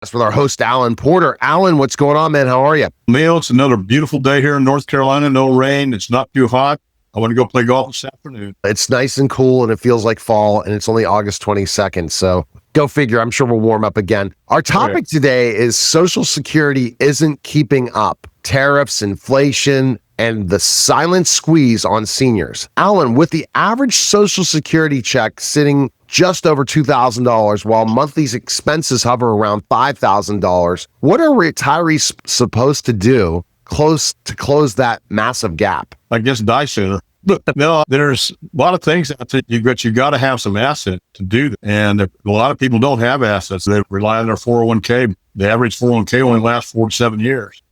That's with our host, Alan Porter. Alan, what's going on, man? How are you? Neil, it's another beautiful day here in North Carolina. No rain. It's not too hot. I want to go play golf this afternoon. It's nice and cool, and it feels like fall, and it's only August 22nd. So go figure. I'm sure we'll warm up again. Our topic today is Social Security isn't keeping up. Tariffs, inflation, and the silent squeeze on seniors. Alan, with the average Social Security check sitting just over $2,000, while monthly expenses hover around $5,000, what are retirees supposed to do to close that massive gap? I guess die sooner. But no, there's a lot of things that you got to have some asset to do that. And a lot of people don't have assets. They rely on their 401k. The average 401k only lasts 4 to 7 years.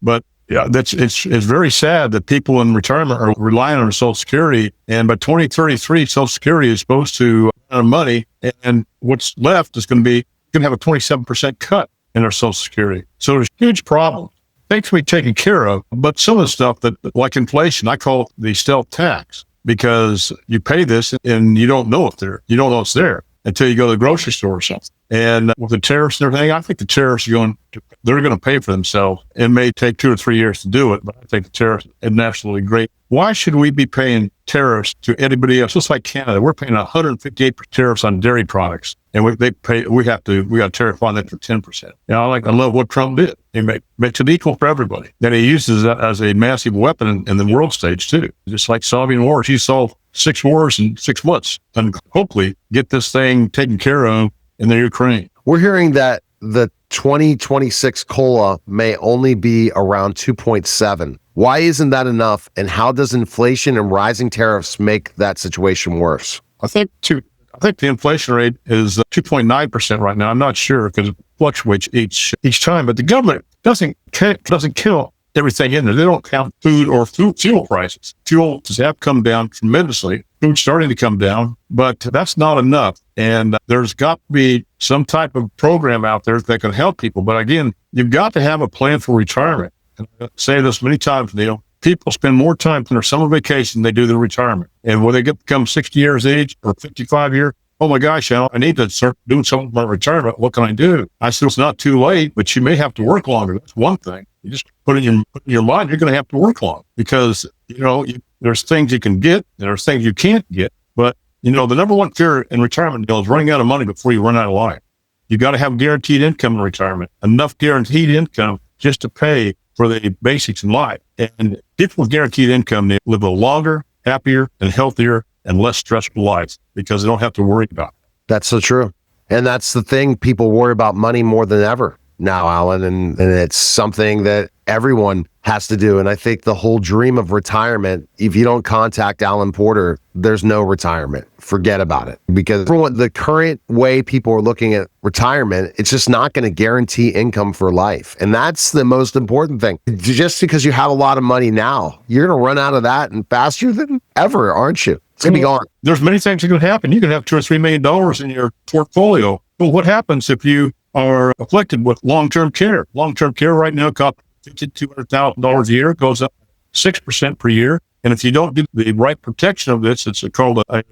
But yeah, it's very sad that people in retirement are relying on Social Security. And by 2033, Social Security is supposed to earn money, and what's left is going to have a 27% cut in their Social Security. So there's huge problems. Things to be taken care of, but some of the stuff that, like inflation, I call it the stealth tax, because you pay this and you don't know it's there until you go to the grocery store or something. And with the tariffs and everything, I think the tariffs they're going to pay for themselves. It may take 2 or 3 years to do it, but I think the tariffs are absolutely great. Why should we be paying tariffs to anybody else? Just like Canada, we're paying 158% tariffs on dairy products, and we got to tariff on that for 10%. I love what Trump did. He makes it equal for everybody. Then he uses that as a massive weapon in the world stage too. Just like Soviet wars, he solved 6 wars in 6 months, and hopefully get this thing taken care of in the Ukraine. We're hearing that the 2026 COLA may only be around 2.7. Why isn't that enough? And how does inflation and rising tariffs make that situation worse? I think the inflation rate is 2.9% right now. I'm not sure because it fluctuates each time, but the government doesn't kill everything in there. They don't count food or fuel prices. Fuel have come down tremendously. Food's starting to come down, but that's not enough. And there's got to be some type of program out there that can help people. But again, you've got to have a plan for retirement. And I say this many times, Neil, people spend more time on their summer vacation than they do their retirement. And when they become 60 years age or 55 years, oh my gosh, I need to start doing something for my retirement. What can I do? I said, it's not too late, but you may have to work longer. That's one thing. You just put in your mind, you're going to have to work long because, there's things you can get, and there's things you can't get. But, the number one fear in retirement is running out of money before you run out of life. You got to have guaranteed income in retirement, enough guaranteed income just to pay for the basics in life. And people with guaranteed income, they live a longer, happier, and healthier and less stressful lives because they don't have to worry about it. That's so true. And that's the thing. People worry about money more than ever now, Alan, and it's something that everyone has to do. And I think the whole dream of retirement, if you don't contact Alan Porter, there's no retirement. Forget about it. Because for the current way people are looking at retirement, it's just not going to guarantee income for life. And that's the most important thing. Just because you have a lot of money now, you're going to run out of that and faster than ever, aren't you? It's going to be gone. There's many things that can happen. You can have $2 or $3 million in your portfolio. But what happens if you are afflicted with long-term care? Long-term care right now costs $200,000 a year. It goes up 6% per year. And if you don't do the right protection of this, it's called a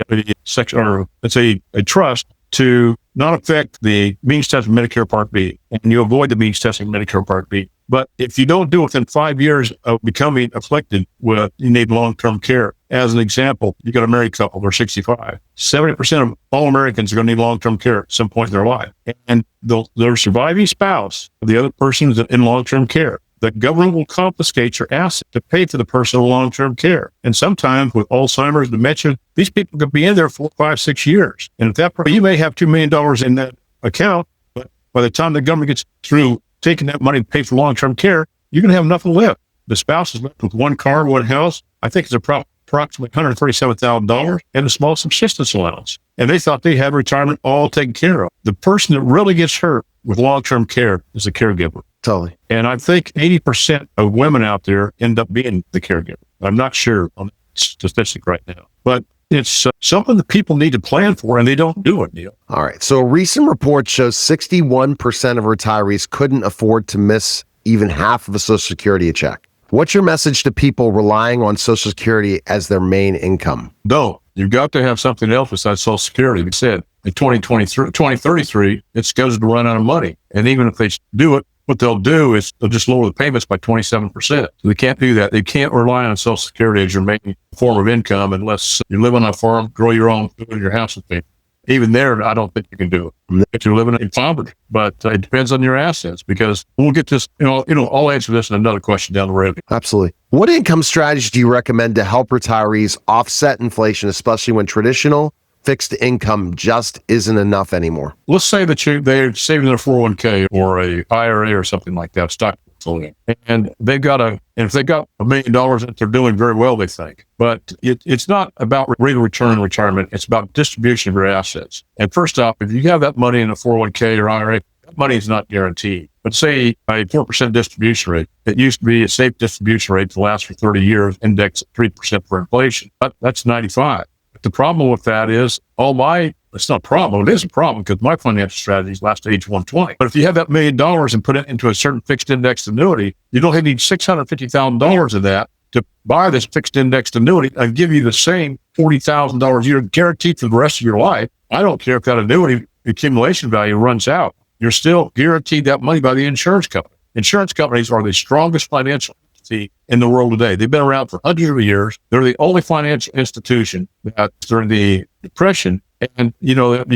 trust to not affect the means test of Medicare Part B, and you avoid the means testing Medicare Part B. But if you don't do it within 5 years of becoming afflicted with, you need long-term care. As an example, you got a married couple, they're 65. 70% of all Americans are going to need long-term care at some point in their life. And their surviving spouse, the other person is in long-term care. The government will confiscate your asset to pay for the person in long-term care. And sometimes with Alzheimer's, dementia, these people could be in there 4, 5, 6 years. And at that point, you may have $2 million in that account, but by the time the government gets through taking that money to pay for long-term care, you're going to have nothing left. The spouse is left with one car, one house. I think it's approximately $137,000 and a small subsistence allowance. And they thought they had retirement all taken care of. The person that really gets hurt with long-term care is the caregiver. Totally. And I think 80% of women out there end up being the caregiver. I'm not sure on the statistic right now, but it's something that people need to plan for, and they don't do it, Neil. All right. So a recent report shows 61% of retirees couldn't afford to miss even half of a Social Security check. What's your message to people relying on Social Security as their main income? No, you've got to have something else besides Social Security. Like I said, in 2033, it's scheduled to run out of money. And even if they do it, what they'll do is they'll just lower the payments by 27%. So they can't do that. They can't rely on Social Security as your main form of income unless you live on a farm, grow your own food in your house with people. Even there, I don't think you can do it if you're living in poverty. But it depends on your assets, because we'll get this, I'll answer this in another question down the road. Absolutely. What income strategy do you recommend to help retirees offset inflation, especially when traditional fixed income just isn't enough anymore? Let's say that they're saving their 401k or a IRA or something like that, stock portfolio, and if they got $1 million, they're doing very well, they think. But it's not about rate of return in retirement. It's about distribution of your assets. And first off, if you have that money in a 401k or IRA, that money is not guaranteed. But say a 4% distribution rate, it used to be a safe distribution rate to last for 30 years, indexed at 3% for inflation. That's 95. The problem with that is it's not a problem. It is a problem because my financial strategies last to age 120. But if you have that $1 million and put it into a certain fixed indexed annuity, you don't need $650,000 of that to buy this fixed indexed annuity and give you the same $40,000 a year guaranteed for the rest of your life. I don't care if that annuity accumulation value runs out. You're still guaranteed that money by the insurance company. Insurance companies are the strongest financial entity in the world today. They've been around for hundreds of years. They're the only financial institution that during the Depression, and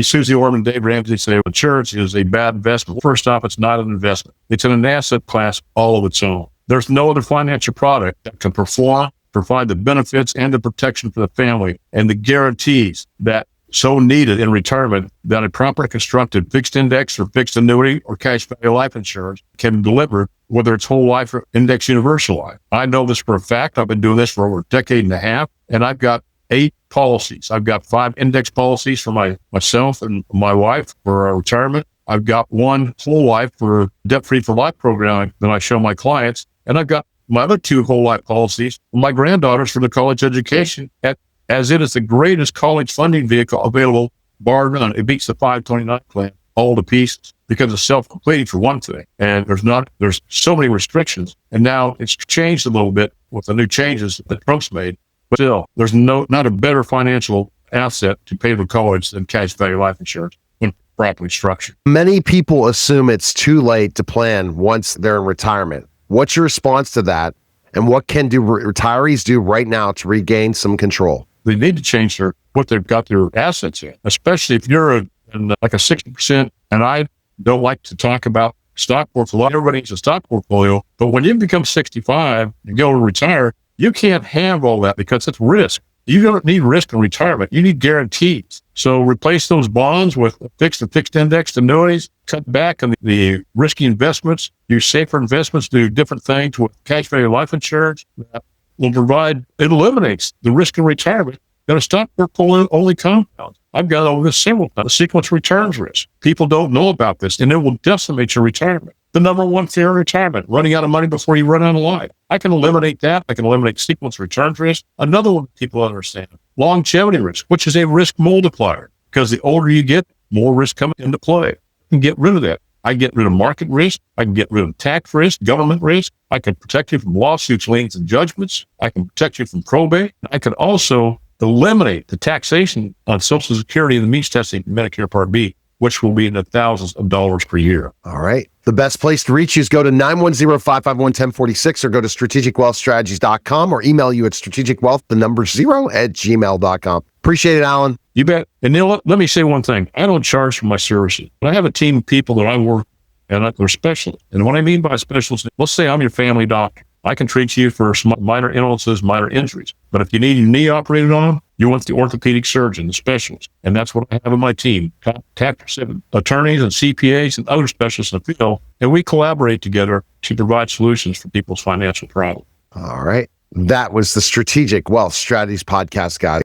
Susie Orman, Dave Ramsey say insurance is a bad investment. First off, it's not an investment. It's an asset class all of its own. There's no other financial product that can provide the benefits and the protection for the family and the guarantees that so needed in retirement that a properly constructed fixed index or fixed annuity or cash value life insurance can deliver, whether it's whole life or index universal life. I know this for a fact. I've been doing this for over a decade and a half, and I've got 8 policies. I've got 5 index policies for myself and my wife for our retirement. I've got 1 whole life for debt-free for life program that I show my clients. And I've got my other 2 whole life policies for my granddaughters for their college education, as it is the greatest college funding vehicle available, bar none. It beats the 529 plan all to pieces because it's self-completing for one thing. And there's so many restrictions. And now it's changed a little bit with the new changes that Trump's made. But still, there's not a better financial asset to pay for college than cash value life insurance when properly structured. Many people assume it's too late to plan once they're in retirement. What's your response to that? And what can retirees do right now to regain some control? They need to change what they've got their assets in, especially if you're like a 60%. And I don't like to talk about stock portfolio. Everybody needs a stock portfolio. But when you become 65 and go to retire, you can't have all that because it's risk. You don't need risk in retirement. You need guarantees. So replace those bonds with fixed indexed annuities, cut back on the risky investments, do safer investments, do different things with cash value life insurance that will it eliminates the risk in retirement that a stock portfolio only compounds. I've got all this sequence returns risk. People don't know about this, and it will decimate your retirement. The number one fear of retirement, running out of money before you run out of life. I can eliminate that. I can eliminate sequence returns risk. Another one people understand, longevity risk, which is a risk multiplier, because the older you get, more risk comes into play. You can get rid of that. I get rid of market risk. I can get rid of tax risk, government risk. I can protect you from lawsuits, liens, and judgments. I can protect you from probate. I can also eliminate the taxation on Social Security and the means testing in Medicare Part B, which will be in the thousands of dollars per year. All right. The best place to reach you is go to 910-551-1046 or go to strategicwealthstrategies.com or email you at strategicwealth0@gmail.com. Appreciate it, Alan. You bet. And Neil, let me say one thing. I don't charge for my services. But I have a team of people that I work and they're specialists. And what I mean by specialists, let's say I'm your family doctor. I can treat you for minor illnesses, minor injuries. But if you need your knee operated on, you want the orthopedic surgeon, the specialist. And that's what I have in my team. Tax attorneys and CPAs and other specialists in the field. And we collaborate together to provide solutions for people's financial problems. All right. That was the Strategic Wealth Strategies podcast, guys.